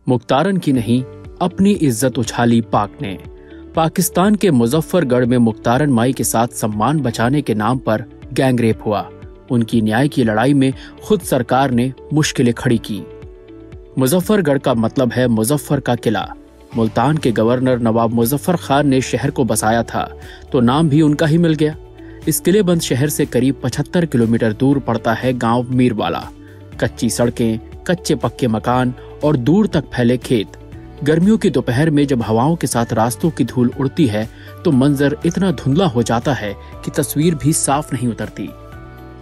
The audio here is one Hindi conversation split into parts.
मुख्तारन की नहीं, अपनी इज्जत उछाली पाक ने। पाकिस्तान के मुजफ्फरगढ़ में मुख्तारन माई के साथ सम्मान बचाने के नाम पर गैंगरेप हुआ। उनकी न्याय की लड़ाई में खुद सरकार ने मुश्किलें खड़ी की। मुजफ्फरगढ़ का मतलब है मुजफ्फर का किला। मुल्तान के गवर्नर नवाब मुजफ्फर खान ने शहर को बसाया था, तो नाम भी उनका ही मिल गया। इस किलेबंद शहर से करीब 75 किलोमीटर दूर पड़ता है गांव मीरवाला। कच्ची सड़कें, कच्चे पक्के मकान और दूर तक फैले खेत। गर्मियों की दोपहर में जब हवाओं के साथ रास्तों की धूल उड़ती है तो मंजर इतना धुंधला हो जाता है कि तस्वीर भी साफ नहीं उतरती।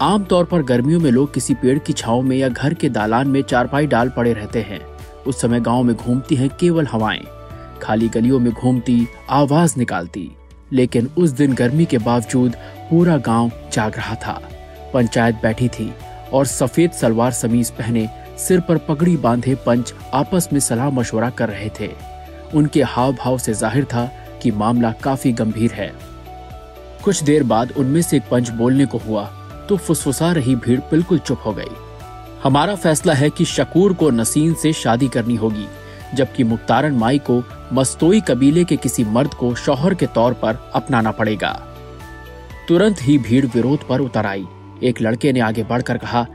आमतौर पर गर्मियों में लोग किसी पेड़ की छांव में या घर के दालान में चारपाई डाल पड़े रहते हैं। उस समय गांव में घूमती हैं केवल हवाएं, खाली गलियों में घूमती, आवाज निकालती। लेकिन उस दिन गर्मी के बावजूद पूरा गांव जाग रहा था। पंचायत बैठी थी और सफेद सलवार समीज पहने, सिर पर पगड़ी बांधे पंच आपस में सलाह मशवरा कर रहे थे। उनके हाव भाव से जाहिर था कि मामला काफी गंभीर है। कुछ देर बाद उनमें से एक पंच बोलने को हुआ तो फुसफुसा रही भीड़ बिल्कुल चुप हो गई। हमारा फैसला है कि शकूर को नसीन से शादी करनी होगी, जबकि मुख्तारन माई को मस्तोई कबीले के किसी मर्द को शौहर के तौर पर अपनाना पड़ेगा। तुरंत ही भीड़ विरोध पर उतर आई। एक लड़के ने आगे बढ़कर कहा,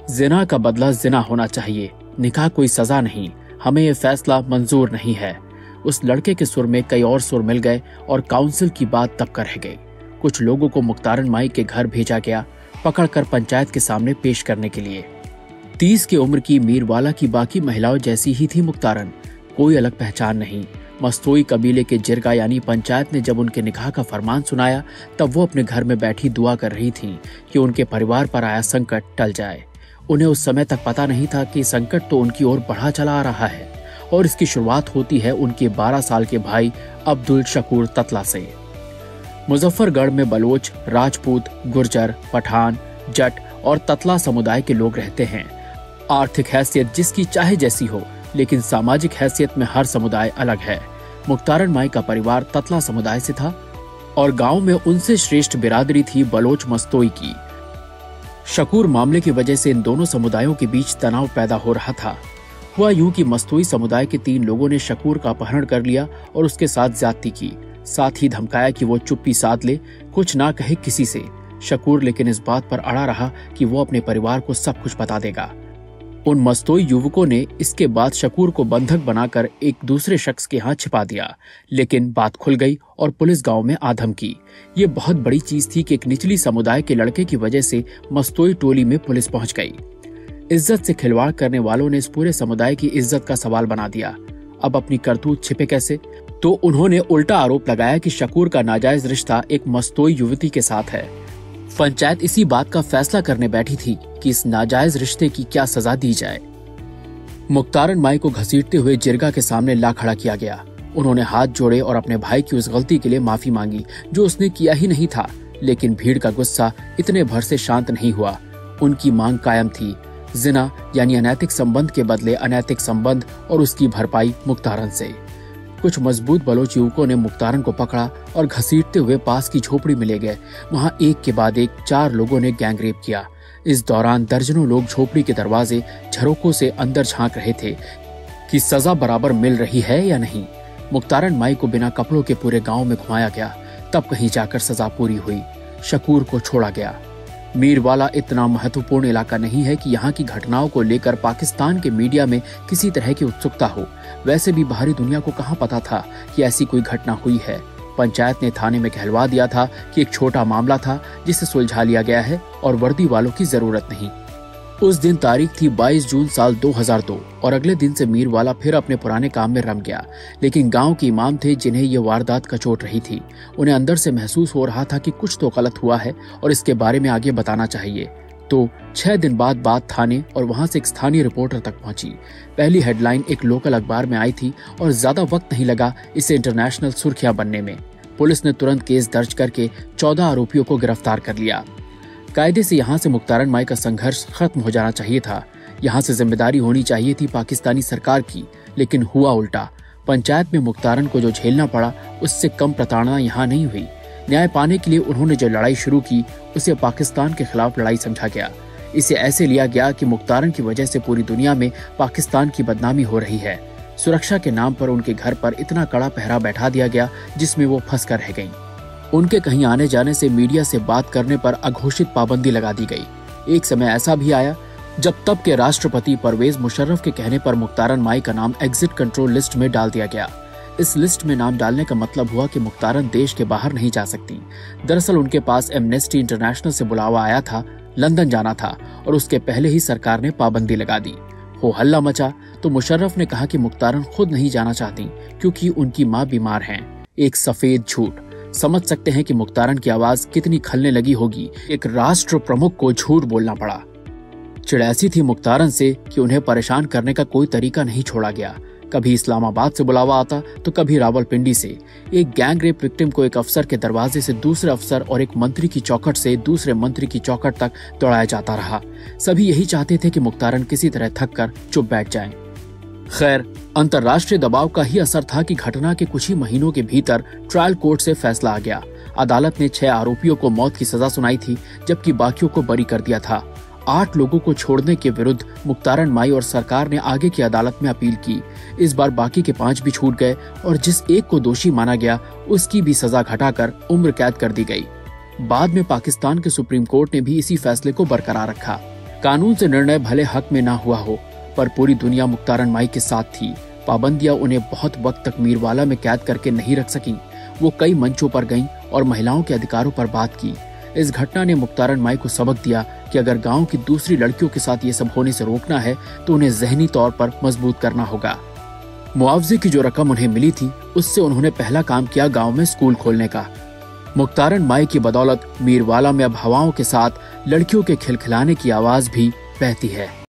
जिना का बदला जिना होना चाहिए, निकाह कोई सजा नहीं, हमें यह फैसला मंजूर नहीं है। उस लड़के के सुर में कई और सुर मिल गए और काउंसिल की बात तब कर रह गई। कुछ लोगों को मुख्तारन माई के घर भेजा गया, पकड़कर पंचायत के सामने पेश करने के लिए। 30 की उम्र की मीरवाला की बाकी महिलाओं जैसी ही थी मुख्तारन, कोई अलग पहचान नहीं। मस्तोई कबीले के जिरगा यानी पंचायत ने जब उनके निकाह का फरमान सुनाया तब वो अपने घर में बैठी दुआ कर रही थी कि उनके परिवार पर आया संकट टल जाए। उन्हें उस समय तक पता नहीं था कि संकट तो उनकी ओर बढ़ा चला आ रहा है और इसकी शुरुआत होती है उनके 12 साल के भाई अब्दुल शकूर ततला से। मुजफ्फरगढ़ में बलोच, राजपूत, गुर्जर, पठान, जट और ततला समुदाय के लोग रहते हैं। आर्थिक हैसियत जिसकी चाहे जैसी हो, लेकिन सामाजिक हैसियत में हर समुदाय अलग है। मुख्तारन माई का परिवार ततला समुदाय से था और गांव में उनसे श्रेष्ठ बिरादरी थी बलोच मस्तोई की। शकूर मामले की वजह से इन दोनों समुदायों के बीच तनाव पैदा हो रहा था। हुआ यूं कि मस्तोई समुदाय के 3 लोगों ने शकूर का अपहरण कर लिया और उसके साथ ज्यादती की। साथ ही धमकाया कि वो चुप्पी साध ले, कुछ ना कहे किसी से। शकूर लेकिन इस बात पर अड़ा रहा कि वो अपने परिवार को सब कुछ बता देगा। उन मस्तोई युवकों ने इसके बाद शकूर को बंधक बनाकर एक दूसरे शख्स के यहाँ छिपा दिया, लेकिन बात खुल गई और पुलिस गांव में आधम की। ये बहुत बड़ी चीज थी कि एक निचली समुदाय के लड़के की वजह से मस्तोई टोली में पुलिस पहुंच गई। इज्जत से खिलवाड़ करने वालों ने इस पूरे समुदाय की इज्जत का सवाल बना दिया। अब अपनी करतूत छिपे कैसे? तो उन्होंने उल्टा आरोप लगाया कि शकूर का नाजायज रिश्ता एक मस्तोई युवती के साथ है। पंचायत इसी बात का फैसला करने बैठी थी कि इस नाजायज रिश्ते की क्या सजा दी जाए। मुख्तारन माई को घसीटते हुए जिरगा के सामने ला खड़ा किया गया। उन्होंने हाथ जोड़े और अपने भाई की उस गलती के लिए माफी मांगी जो उसने किया ही नहीं था। लेकिन भीड़ का गुस्सा इतने भर से शांत नहीं हुआ। उनकी मांग कायम थी, जिना यानी अनैतिक संबंध के बदले अनैतिक संबंध और उसकी भरपाई मुख्तारन से। कुछ मजबूत बलोच युवकों ने मुख्तारन को पकड़ा और घसीटते हुए पास की झोपड़ी में ले गए। वहां एक के बाद एक 4 लोगों ने गैंगरेप किया। इस दौरान दर्जनों लोग झोपड़ी के दरवाजे झरोकों से अंदर झांक रहे थे कि सजा बराबर मिल रही है या नहीं। मुख्तारन माई को बिना कपड़ों के पूरे गांव में घुमाया गया, तब कहीं जाकर सजा पूरी हुई। शकूर को छोड़ा गया। मीरवाला इतना महत्वपूर्ण इलाका नहीं है कि यहाँ की घटनाओं को लेकर पाकिस्तान के मीडिया में किसी तरह की उत्सुकता हो। वैसे भी बाहरी दुनिया को कहाँ पता था कि ऐसी कोई घटना हुई है। पंचायत ने थाने में कहलवा दिया था कि एक छोटा मामला था जिसे सुलझा लिया गया है और वर्दी वालों की जरूरत नहीं। उस दिन तारीख थी 22 जून साल 2002 और अगले दिन से मीरवाला फिर अपने पुराने काम में रम गया। लेकिन गांव के इमाम थे जिन्हें ये वारदात कचोट रही थी। उन्हें अंदर से महसूस हो रहा था कि कुछ तो गलत हुआ है और इसके बारे में आगे बताना चाहिए। तो 6 दिन बाद बात थाने और वहां से एक स्थानीय रिपोर्टर तक पहुंची। पहली हेडलाइन एक लोकल अखबार में आई थी और ज्यादा वक्त नहीं लगा इसे इंटरनेशनल सुर्खियां बनने में। पुलिस ने तुरंत केस दर्ज करके 14 आरोपियों को गिरफ्तार कर लिया। कायदे से यहाँ से मुख्तारन माई का संघर्ष खत्म हो जाना चाहिए था। यहाँ से जिम्मेदारी होनी चाहिए थी पाकिस्तानी सरकार की, लेकिन हुआ उल्टा। पंचायत में मुख्तारन को जो झेलना पड़ा उससे कम प्रताड़ना यहाँ नहीं हुई। न्याय पाने के लिए उन्होंने जो लड़ाई शुरू की उसे पाकिस्तान के खिलाफ लड़ाई समझा गया। इसे ऐसे लिया गया कि मुख्तारन की वजह से पूरी दुनिया में पाकिस्तान की बदनामी हो रही है। सुरक्षा के नाम पर उनके घर पर इतना कड़ा पहरा बैठा दिया गया जिसमें वो फंस कर रह गईं। उनके कहीं आने जाने से मीडिया से बात करने पर अघोषित पाबंदी लगा दी गई। एक समय ऐसा भी आया जब तब के राष्ट्रपति परवेज मुशर्रफ के कहने पर मुख्तारन माई का नाम एग्जिट कंट्रोल लिस्ट में डाल दिया गया। इस लिस्ट में नाम डालने का मतलब हुआ कि मुख्तारन देश के बाहर नहीं जा सकती। दरअसल उनके पास एमनेस्टी इंटरनेशनल से बुलावा आया था, लंदन जाना था और उसके पहले ही सरकार ने पाबंदी लगा दी। हो हल्ला मचा तो मुशर्रफ ने कहा कि मुख्तारन खुद नहीं जाना चाहती क्योंकि उनकी मां बीमार हैं। एक सफेद झूठ। समझ सकते हैं कि मुख्तारन की आवाज कितनी खलने लगी होगी। एक राष्ट्र प्रमुख को झूठ बोलना पड़ा। चिढ़ ऐसी थी मुख्तारन से कि उन्हें परेशान करने का कोई तरीका नहीं छोड़ा गया। कभी इस्लामाबाद से बुलावा आता तो कभी रावलपिंडी से। एक गैंग रेप विक्टिम को एक अफसर के दरवाजे से दूसरे अफसर और एक मंत्री की चौखट से दूसरे मंत्री की चौखट तक दौड़ाया जाता रहा। सभी यही चाहते थे कि मुख्तारन किसी तरह थक कर चुप बैठ जाएं। खैर, अंतर्राष्ट्रीय दबाव का ही असर था कि घटना के कुछ ही महीनों के भीतर ट्रायल कोर्ट से फैसला आ गया। अदालत ने 6 आरोपियों को मौत की सजा सुनाई थी जबकि बाकियों को बरी कर दिया था। 8 लोगों को छोड़ने के विरुद्ध मुख्तारन माई और सरकार ने आगे की अदालत में अपील की। इस बार बाकी के 5 भी छूट गए और जिस एक को दोषी माना गया उसकी भी सजा घटाकर उम्र कैद कर दी गई। बाद में पाकिस्तान के सुप्रीम कोर्ट ने भी इसी फैसले को बरकरार रखा। कानून से निर्णय भले हक में ना हुआ हो पर पूरी दुनिया मुख्तारन माई के साथ थी। पाबंदियां उन्हें बहुत वक्त तक मीरवाला में कैद करके नहीं रख सकी। वो कई मंचों पर गईं और महिलाओं के अधिकारों पर बात की। इस घटना ने मुख्तारन माई को सबक दिया कि अगर गांव की दूसरी लड़कियों के साथ ये सब होने से रोकना है तो उन्हें जहनी तौर पर मजबूत करना होगा। मुआवजे की जो रकम उन्हें मिली थी उससे उन्होंने पहला काम किया गांव में स्कूल खोलने का। मुख्तारन माई की बदौलत मीरवाला में अब हवाओं के साथ लड़कियों के खिलखिलाने की आवाज भी बहती है।